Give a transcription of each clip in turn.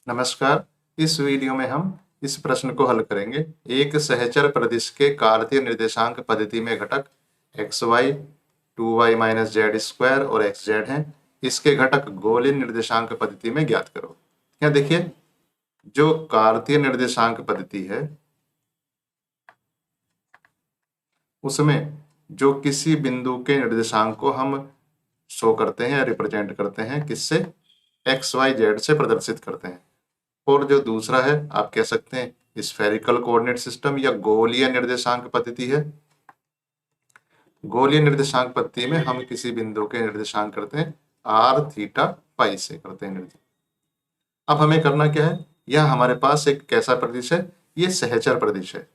नमस्कार। इस वीडियो में हम इस प्रश्न को हल करेंगे। एक सहचर प्रदिश के कार्तीय निर्देशांक पद्धति में घटक x y, two y minus z square और एक्स जेड है। इसके घटक गोलीय निर्देशांक पद्धति में ज्ञात करो। यहाँ देखिए, जो कार्तीय निर्देशांक पद्धति है उसमें जो किसी बिंदु के निर्देशांक को हम शो करते हैं या रिप्रेजेंट करते हैं, किससे? एक्स वाई जेड से प्रदर्शित करते हैं। और जो दूसरा है, आप कह सकते हैं स्फेरिकल कोऑर्डिनेट सिस्टम या गोलीय निर्देशांक पद्धति है। गोलीय निर्देशांक पद्धति में हम किसी बिंदु के निर्देशांक करते हैं आर थीटा पाई से करते हैं निर्देशांक। अब हमें करना क्या है? यह हमारे पास एक कैसा प्रदिश है? ये सहचर प्रदिश है।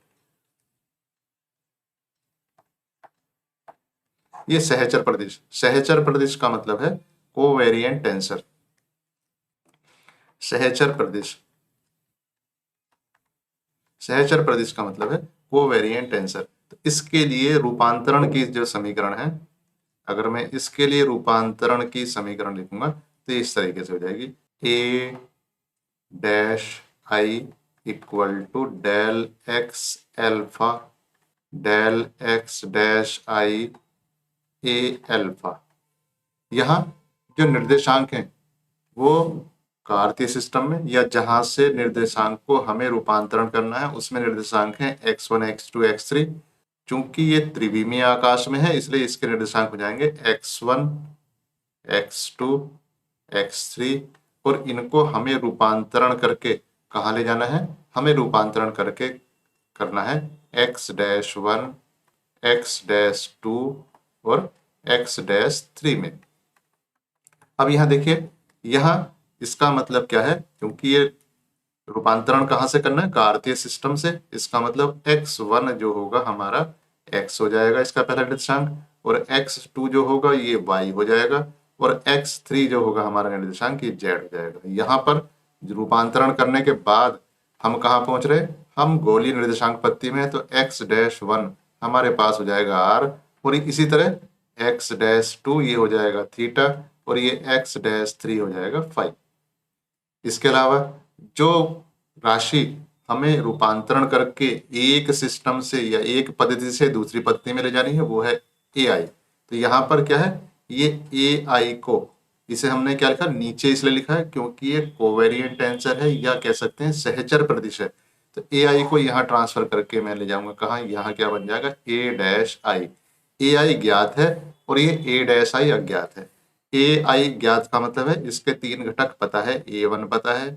ये सहचर प्रदिश, सहचर प्रदिश का मतलब है कोवेरिएंट टेंसर। सहचर प्रदिश, सहचर प्रदिश का मतलब है कोवेरिएंट टेंसर। तो इसके लिए रूपांतरण की जो समीकरण है, अगर मैं इसके लिए रूपांतरण की समीकरण लिखूंगा तो इस तरीके से हो जाएगी, a dash i equal to del x alpha del x dash i a alpha. यहाँ जो निर्देशांक हैं वो कार्तीय सिस्टम में या जहां से निर्देशांक को हमें रूपांतरण करना है उसमें निर्देशांक है x1 x2 x3। चूंकि ये त्रिविमीय आकाश में है इसलिए इसके निर्देशांक हो जाएंगे x1 x2 x3। और इनको हमें रूपांतरण करके कहाँ ले जाना है? हमें रूपांतरण करके करना है x-1 x-2 और x-3 में। अब यहाँ देखिए, यहाँ इसका मतलब क्या है? क्योंकि ये रूपांतरण कहाँ से करना है? कार्तीय सिस्टम से। इसका मतलब x1 जो होगा हमारा x हो जाएगा इसका पहला निर्देशांक, और x2 जो होगा ये y हो जाएगा, और x3 जो होगा हमारा निर्देशांक ये z हो जाएगा। यहाँ पर रूपांतरण करने के बाद हम कहाँ पहुंच रहे? हम गोलीय निर्देशांक पद्धति में, तो x-1 हमारे पास हो जाएगा r, और इसी तरह x-2 ये हो जाएगा थीटा, और ये x-3 हो जाएगा फाई। इसके अलावा जो राशि हमें रूपांतरण करके एक सिस्टम से या एक पद्धति से दूसरी पद्धति में ले जानी है वो है ए आई। तो यहाँ पर क्या है? ये ए आई को, इसे हमने क्या लिखा? नीचे इसलिए लिखा है क्योंकि ये कोवेरिएंट टेंसर है या कह सकते हैं सहचर प्रदिश है। तो ए आई को यहाँ ट्रांसफर करके मैं ले जाऊंगा कहाँ? यहाँ क्या बन जाएगा? A dash i. ए आई ज्ञात है और ये ए डैश आई अज्ञात है। ए आई ज्ञात का मतलब है इसके तीन घटक पता है, A1 पता है,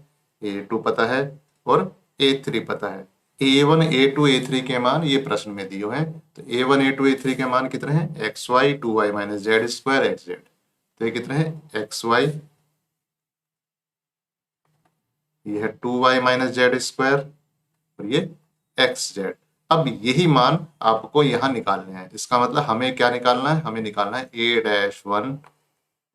A2 पता है और A3 पता है। A1 A2 A3 के मान ये प्रश्न में दिए हैं। तो A1 A2 A3 के मान कितने हैं? XY 2y minus z square XZ। तो ये कितने हैं? XY, ये है 2y माइनस जेड स्क्वायर, और ये XZ। अब यही मान आपको यहाँ निकालने हैं। इसका मतलब हमें क्या निकालना है? हमें निकालना है A-1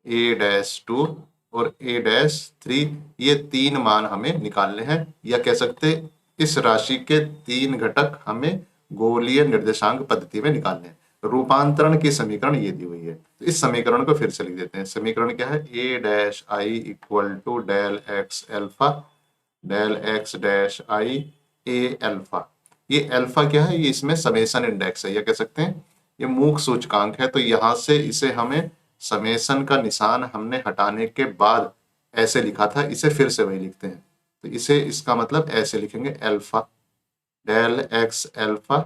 A-2 और A-3। ये तीन मान हमें निकालने हैं, या कह सकते इस राशि के तीन घटक हमें गोलीय निर्देशांक पद्धति में निकालने हैं। रूपांतरण की समीकरण ये दी हुई है। तो इस समीकरण को फिर से लिख देते हैं। समीकरण क्या है? A dash i equal to del x alpha del x dash i a alpha. ये एल्फा क्या है? ये इसमें समेशन इंडेक्स है, या कह सकते हैं ये मूक सूचकांक है। तो यहाँ से इसे हमें समेशन का निशान हमने हटाने के बाद ऐसे लिखा था, इसे फिर से वही लिखते हैं। तो इसे, इसका मतलब ऐसे लिखेंगे, alpha del x alpha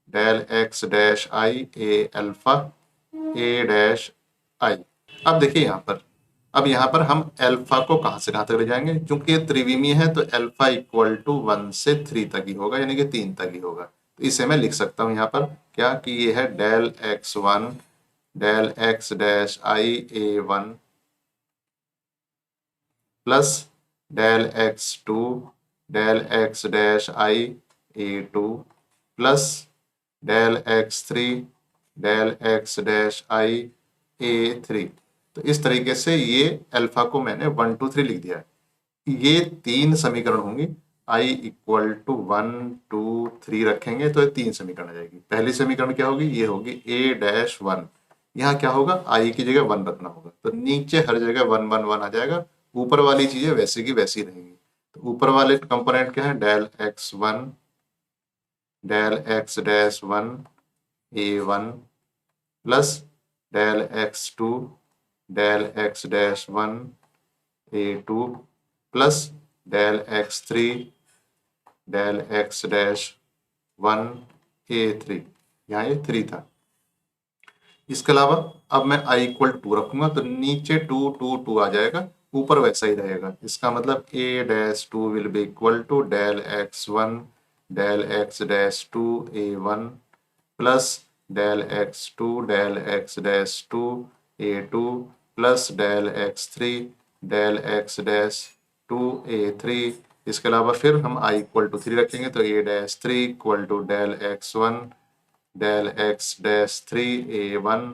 del x dash i a alpha a dash i. अब देखिए यहाँ पर, अब यहाँ पर हम एल्फा को कहाँ से कहाँ तक ले जाएंगे? क्योंकि ये त्रिविमीय है तो एल्फा इक्वल टू 1 से 3 तक ही होगा, यानी कि 3 तक ही होगा। तो इसे मैं लिख सकता हूँ यहाँ पर क्या, कि ये है del x1 del x dash i A1 plus del x2 del x dash i A2 plus del x3 del x dash i A3। तो इस तरीके से ये अल्फा को मैंने 1 2 3 लिख दिया है। ये तीन समीकरण होंगी। आई इक्वल टू 1 2 3 रखेंगे तो ये तीन समीकरण आ जाएगी। पहली समीकरण क्या होगी? ये होगी A-1। यहाँ क्या होगा? आई की जगह 1 रखना होगा, तो नीचे हर जगह 1 1 1 आ जाएगा, ऊपर वाली चीजें वैसे की वैसी रहेंगी। तो ऊपर वाले कंपोनेंट क्या है, del x one del x dash one a one plus del x two del x dash one a two plus del x three del x dash one a three, यहाँ ये थ्री था। इसके अलावा अब मैं i equal to रखूंगा तो नीचे टू टू टू आ जाएगा, ऊपर वैसा ही रहेगा। इसका मतलब a dash two will be equal to del x one del x dash two a one plus del x two del x dash two a two plus del x three del x dash two a three. इसके अलावा फिर हम i equal to three रखेंगे तो a dash three equal to del x one del x dash three a one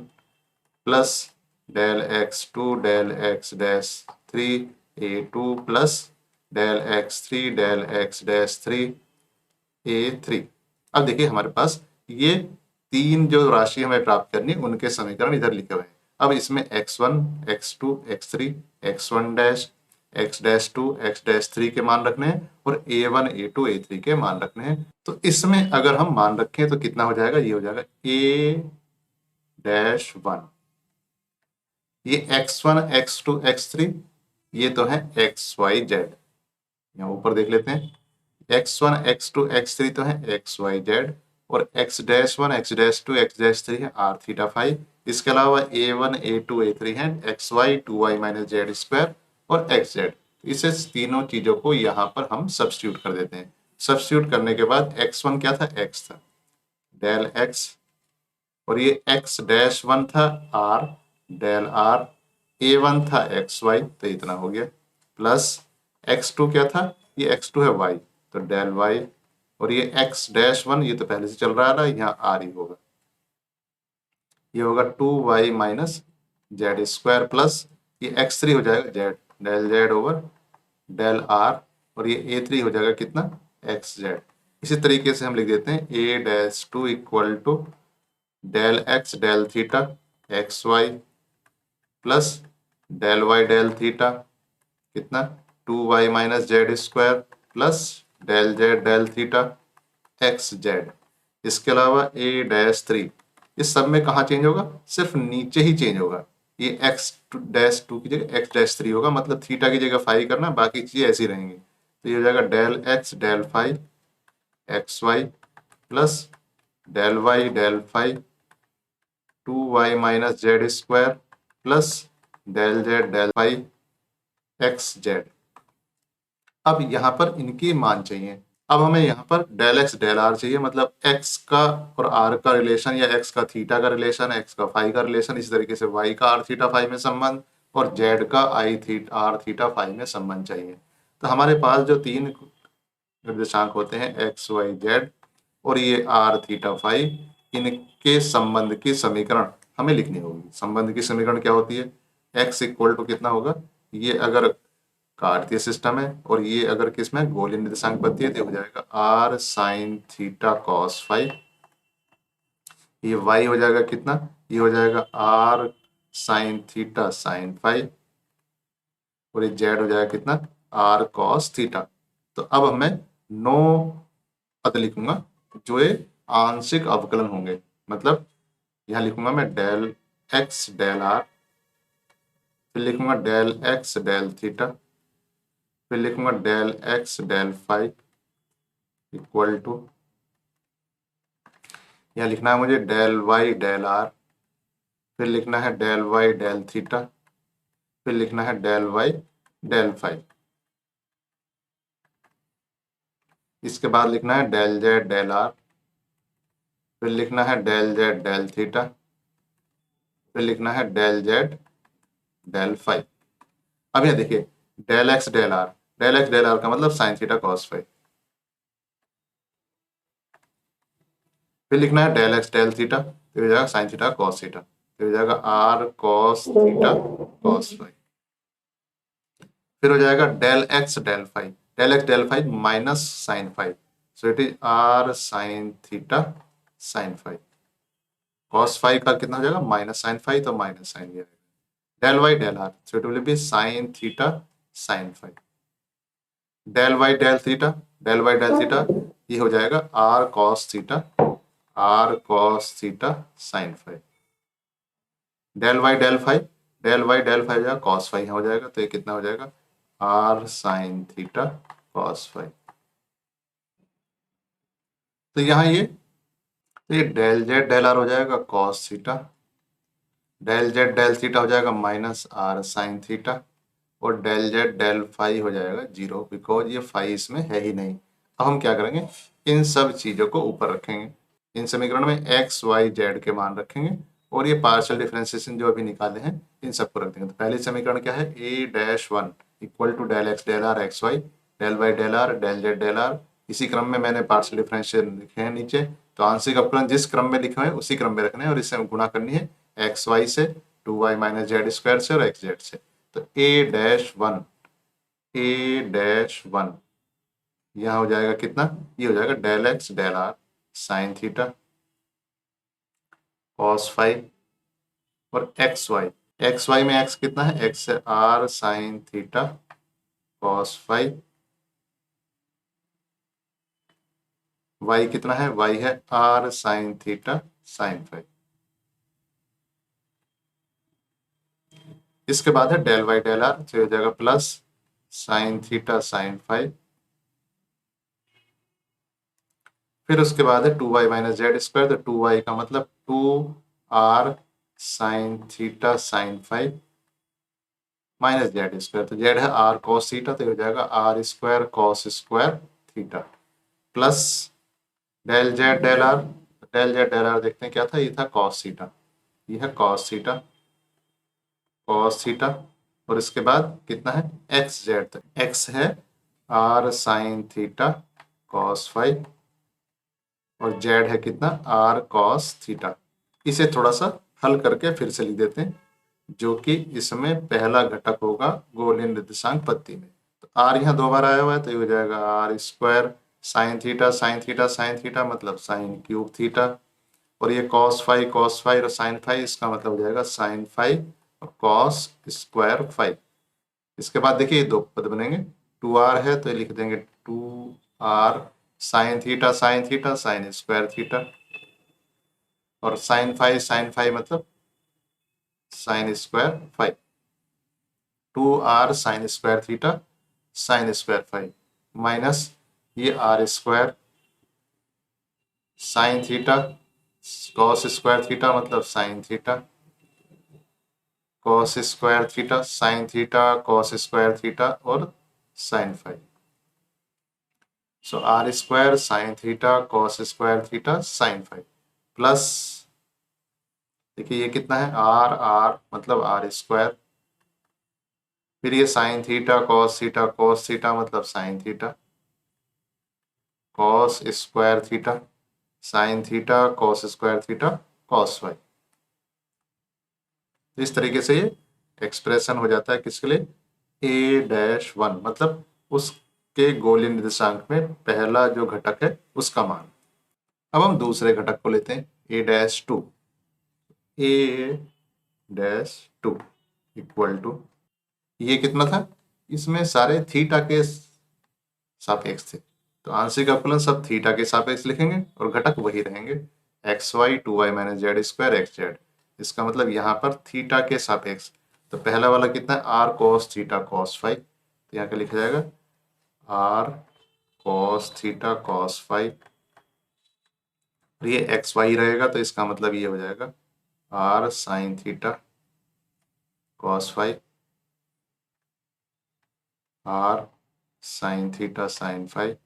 plus del x two del x dash three a two plus del x three del x dash three a three. अब देखिए हमारे पास ये तीन जो राशि हमें प्राप्त करनी है उनके समीकरण इधर लिखे हुए हैं। अब इसमें x1 x2 x3 x1 dash x dash two x dash three के मान रखने हैं और a1 a2 a3 के मान रखने हैं। तो इसमें अगर हम मान रखें तो कितना हो जाएगा, ये हो जाएगा a डैश वन, ये x1 x2 x3, ये तो है एक्स वाई जेड। यहाँ ऊपर देख लेते हैं, x1 x2 x3 तो है एक्स वाई जेड और x dash one x dash two x dash three है आर थीटा फाइव। इसके अलावा a1 a2 a3 है x y two y minus z square और एक्स जेड। इसे तीनों चीजों को यहाँ पर हम सब्स्टिट्यूट कर देते हैं। सब्स्टिट्यूट करने के बाद x1 क्या था, x था डेल x, और ये x डैश वन था r डेल r, a1 था एक्स वाई तो इतना हो गया, प्लस x2 क्या था, ये x2 है y तो डेल y, और ये x डैश वन ये तो पहले से चल रहा था, यहाँ r ही होगा, ये होगा 2y minus z square plus ये x3 हो जाएगा z del z over del r, और ये a3 हो जाएगा कितना, एक्स जेड। इसी तरीके से हम लिख देते हैं a dash two equal to del x del theta x y plus del y del theta कितना 2y minus z square plus del z del theta x z. इसके अलावा a डैश थ्री इस सब में कहाँ चेंज होगा, सिर्फ नीचे ही चेंज होगा। ये x डैश टू की जगह x डैश थ्री होगा, मतलब थीटा की जगह फाइव करना, बाकी चीजें ऐसी रहेंगी। तो ये हो जाएगा del x del five x y plus del y del five 2y minus z square plus del z del five x z. अब यहाँ पर इनकी मान चाहिए। अब हमें यहाँ पर डेल एक्स डेल आर चाहिए, मतलब x का और r का रिलेशन या x का थीटा का रिलेशन, x का फाई का रिलेशन, इसी तरीके से y का r थीटा फाई में संबंध और z का i theta r theta phi में संबंध चाहिए। तो हमारे पास जो तीन निर्देशांक होते हैं x y z और ये r थीटा फाई, इनके संबंध की समीकरण हमें लिखनी होगी। संबंध की समीकरण क्या होती है, x इक्वल टू कितना होगा, ये अगर कार्तीय सिस्टम है और ये अगर किसमें गोलीय निर्देशांक पद्धति है तो हो जाएगा r sign theta cos five, ये y हो जाएगा कितना, ये हो जाएगा r sign theta sine five, और ये z हो जाएगा कितना r कॉस थीटा। तो अब हमें 9 पद लिखूंगा जो ये आंशिक अवकलन होंगे, मतलब यहाँ लिखूंगा मैं डेल एक्स डेल आर, फिर लिखूंगा डेल एक्स डेल थीटा, फिर लिखूंगा del x del five equal to, यहाँ लिखना है मुझे डेल वाई डेल आर, फिर लिखना है डेल वाई डेल थीटा, फिर लिखना है डेल वाई डेल फाइव। इसके बाद लिखना है डेल जेड डेल आर, फिर लिखना है डेल जेड डेल थीटा, फिर लिखना है डेल जेड डेल फाइव। अब यहाँ देखिए del x del r, del x del r का मतलब साइन थीटा कॉस फाइव, फिर लिखना है डेल एक्स डेल थीटा, फिर हो जाएगा साइन थीटा कॉस थीटा, फिर हो जाएगा r cos theta cos five, फिर हो जाएगा del x del five, del x del five minus sine five, so it is r sine theta sine five, cos five का कितना हो जाएगा माइनस साइन फाइव, तो माइनस साइन भी आएगा, del y del r, so it will be sine theta sine five. Del by del theta ये हो जाएगा r cos theta, r cos theta sign phi. Del by del phi हो जाएगा cos phi हो जाएगा, तो ये कितना हो जाएगा r sine theta cos phi. तो यहाँ ये डेल जेड डेल आर हो जाएगा cos theta, del z del theta हो जाएगा माइनस आर साइन थीटा, और डेल जेड डेल फाई हो जाएगा 0, बिकॉज ये फाई इसमें है ही नहीं। अब हम क्या करेंगे, इन सब चीज़ों को ऊपर रखेंगे, इन समीकरण में एक्स वाई जेड के मान रखेंगे, और ये पार्शियल डिफरेंशिएशन जो अभी निकाले हैं इन सबको रख देंगे। तो पहले समीकरण क्या है, a dash one equal to del x del r x y del y del r del z del r. इसी क्रम में मैंने पार्शियल डिफरेंशिएशन लिखे हैं नीचे, तो आंशिक अवकलन जिस क्रम में लिखे हुए हैं उसी क्रम में रखना है, और इससे गुणा करनी है एक्स वाई से, 2y माइनस जेड स्क्वायर से और एक्स जेड से। तो ए डैश वन यहाँ हो जाएगा कितना, ये हो जाएगा del x del r sine theta cos five, और एक्स वाई में एक्स कितना है, एक्स है r sine theta cos five, y कितना है, वाई है r sine theta sine five. इसके बाद है डेल वाई डेल आर, तो हो जाएगा plus sign theta sine five, फिर उसके बाद है 2y माइनस जेड स्क्वायर, तो 2y का मतलब 2r sine theta sine five minus z square, तो जेड है r cos थीटा, तो हो जाएगा r square cos square theta, plus del z del r, del z del r देखते हैं क्या था, ये था cos थीटा, ये है cos थीटा, और इसके बाद कितना है एक्स जेड, तो एक्स है r sine theta cos five, और जेड है कितना आर कॉस थीटा। इसे थोड़ा सा हल करके फिर से लिख देते हैं, जो कि इसमें पहला घटक होगा गोलीय निर्देशांक पत्ती में। तो आर यहाँ 2 बार आया हुआ है, तो ये हो जाएगा r square sine theta sine theta sine theta मतलब साइन क्यूब थीटा, और ये कॉस फाइव और साइन फाइव, इसका मतलब हो जाएगा साइन फाइव और कॉस स्क्वायर फाइव। इसके बाद देखिए ये दो पद बनेंगे, 2r है तो ये लिख देंगे 2r sine theta sine square theta, और साइन फाइव मतलब sine square five, 2r sine square theta sine square five, minus ये r square sine theta cos square theta मतलब sine theta cos square theta sine theta cos square theta और sine five. So r square sine theta cos square theta sine five, plus देखिए ये कितना है r r मतलब r square, फिर ये sine theta cos theta मतलब sine theta cos square theta sine theta cos square theta cos five. इस तरीके से ये एक्सप्रेशन हो जाता है किसके लिए, ए डैश वन मतलब उसके गोलीय निर्देशांक में पहला जो घटक है उसका मान। अब हम दूसरे घटक को लेते हैं a dash two, a dash two equal to, ये कितना था, इसमें सारे थीटा के सापेक्ष थे, तो आंशिक अवकलन सब थीटा के सापेक्ष लिखेंगे और घटक वही रहेंगे x y 2y minus z square x z. इसका मतलब यहाँ पर थीटा के सापेक्ष, तो पहला वाला कितना है r cos theta cos five, तो यहाँ क्या लिखा जाएगा r cos theta cos five, और ये एक्स वाई रहेगा तो इसका मतलब ये हो जाएगा r sine theta cos five r sine theta sine five,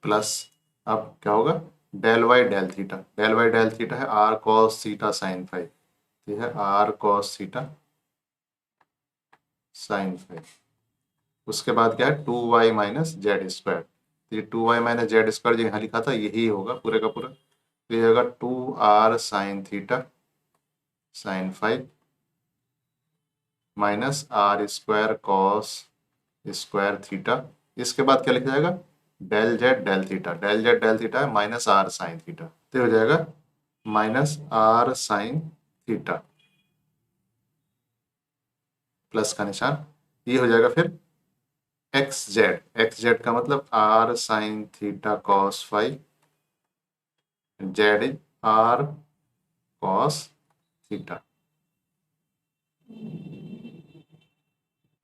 plus अब क्या होगा डेल वाई डेल थीटा है r cos theta sine five, ये है r cos theta sine five. उसके बाद क्या है 2y माइनस जेड स्क्वायर, तो ये 2y माइनस जेड स्क्वायर जो यहाँ लिखा था यही होगा पूरे का पूरा, तो ये होगा 2r sine theta sine five minus r square cos square theta. इसके बाद क्या लिखा जाएगा डेल जेड डेल थीटा है माइनस आर साइन थीटा, तो ये हो जाएगा minus r sine theta plus का निशान, ये हो जाएगा फिर एक्स जेड का मतलब r sine theta cos phi, z is r cos theta.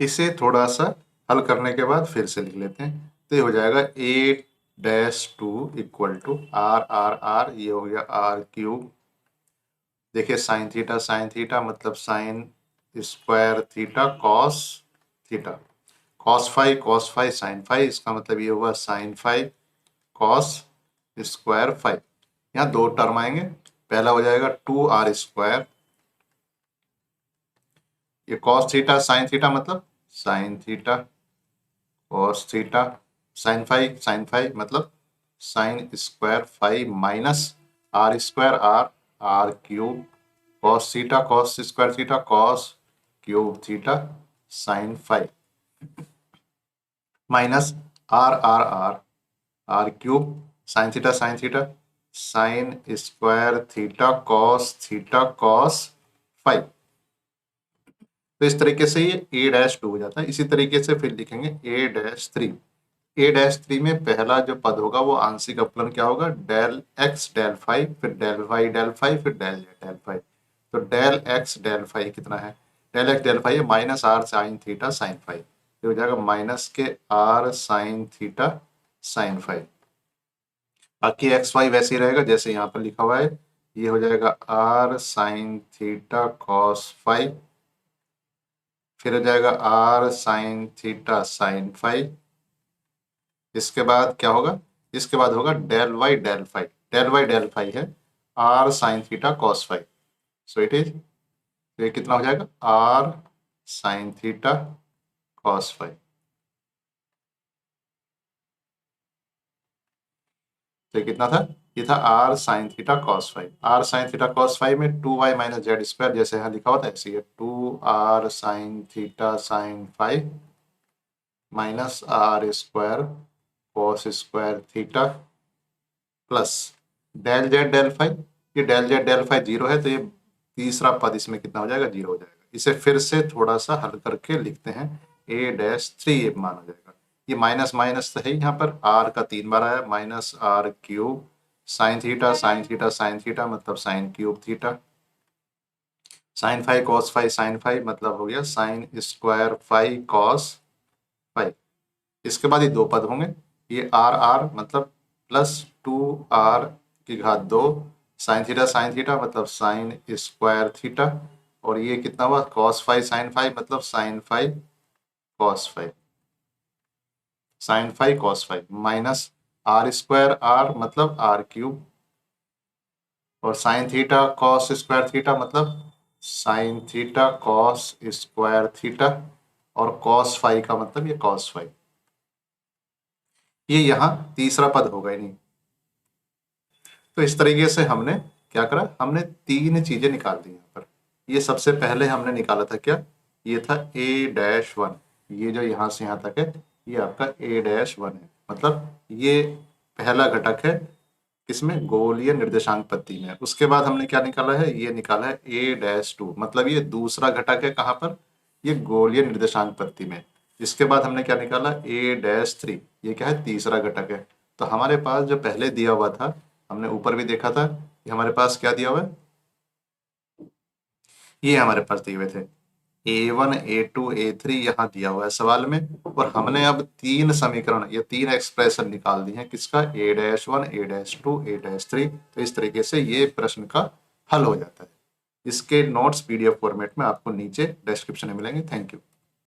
इसे थोड़ा सा हल करने के बाद फिर से लिख लेते हैं, तो ये हो जाएगा a dash two equal to r r r, ये हो गया आर क्यूब। देखिए साइन थीटा मतलब sine square theta cos theta, cos five sine five, इसका मतलब ये हुआ sine five cos square five. यहाँ दो टर्म आएंगे, पहला हो जाएगा टू आर स्क्वायर, ये कॉस थीटा साइन थीटा मतलब sine theta cos theta, sine five मतलब sine square five minus r square r, r cube cos square theta cos cube theta sine five minus r r r, r cube sine theta sine square theta cos five. तो इस तरीके से ये ए dash to हो जाता है। इसी तरीके से फिर लिखेंगे ए डैश थ्री। ए डैश थ्री में पहला जो पद होगा वो आंशिक अपलन क्या होगा, डेल एक्स डेल फाइव, फिर डेल फाइव, फिर डेल जेड डेल फाइव। तो डेल एक्स डेल फाइव कितना है, डेल एक्स डेल फाइव है minus r sine theta sine five, ये हो जाएगा माइनस के r sine theta sine five. बाकी एक्स वाई वैसे ही रहेगा जैसे यहाँ पर लिखा हुआ है, ये हो जाएगा r sine theta cos five, फिर हो जाएगा r sine theta sine five. इसके बाद क्या होगा, इसके बाद होगा del y del five, del five है r sine theta cos five, so it is, तो ये कितना हो जाएगा r sine theta cos five. तो ये कितना था, ये था r sine theta cos five. R sine theta cos five में two y minus z square जैसे यहाँ लिखा हुआ था ऐसे ही, two r sine theta sine five minus r square cos square theta plus del z del five, ये del z del five zero है तो ये तीसरा पद इसमें कितना हो जाएगा, जीरो हो जाएगा। इसे फिर से थोड़ा सा हल करके लिखते हैं, ए डैश थ्री ये मान हो जाएगा, ये माइनस माइनस तो है यहाँ पर, आर का 3 बार आया minus r cube sine theta मतलब sine cube theta, sine five मतलब हो गया sine square five cos five. इसके बाद ये दो पद होंगे, ये आर आर मतलब प्लस टू आर की घात दो साइन थीटा मतलब साइन स्क्वायर थीटा, और ये कितना हुआ कॉस फाइव साइन फाइव मतलब sine five cos five, sine five cos five minus r square r मतलब आर क्यूब, और sign theta cos square theta मतलब sine theta cos square theta, और cos five का मतलब ये कॉस फाइव। ये यहाँ तीसरा पद होगा ही नहीं। तो इस तरीके से हमने क्या करा, हमने तीन चीजें निकाल दी यहाँ पर। ये सबसे पहले हमने निकाला था क्या, ये था ए डैश वन, ये जो यहाँ से यहाँ तक है ये आपका ए डैश वन है, मतलब ये पहला घटक है किसमें, गोलीय निर्देशांक पत्ती में। उसके बाद हमने क्या निकाला है, ये निकाला है ए डैश टू, मतलब ये दूसरा घटक है कहाँ पर, ये गोलीय निर्देशांक पत्ती में। इसके बाद हमने क्या निकाला ए डैश थ्री, ये क्या है तीसरा घटक है। तो हमारे पास जो पहले दिया हुआ था, हमने ऊपर भी देखा था कि हमारे पास क्या दिया हुआ है, ये हमारे पास दिए हुए थे A1 A2 A3 यहाँ दिया हुआ है सवाल में, और हमने अब तीन समीकरण या तीन एक्सप्रेशन निकाल दी हैं किसका, A dash one A dash two A dash three. तो इस तरीके से ये प्रश्न का हल हो जाता है। इसके नोट्स PDF फॉर्मेट में आपको नीचे डिस्क्रिप्शन में मिलेंगे। Thank you.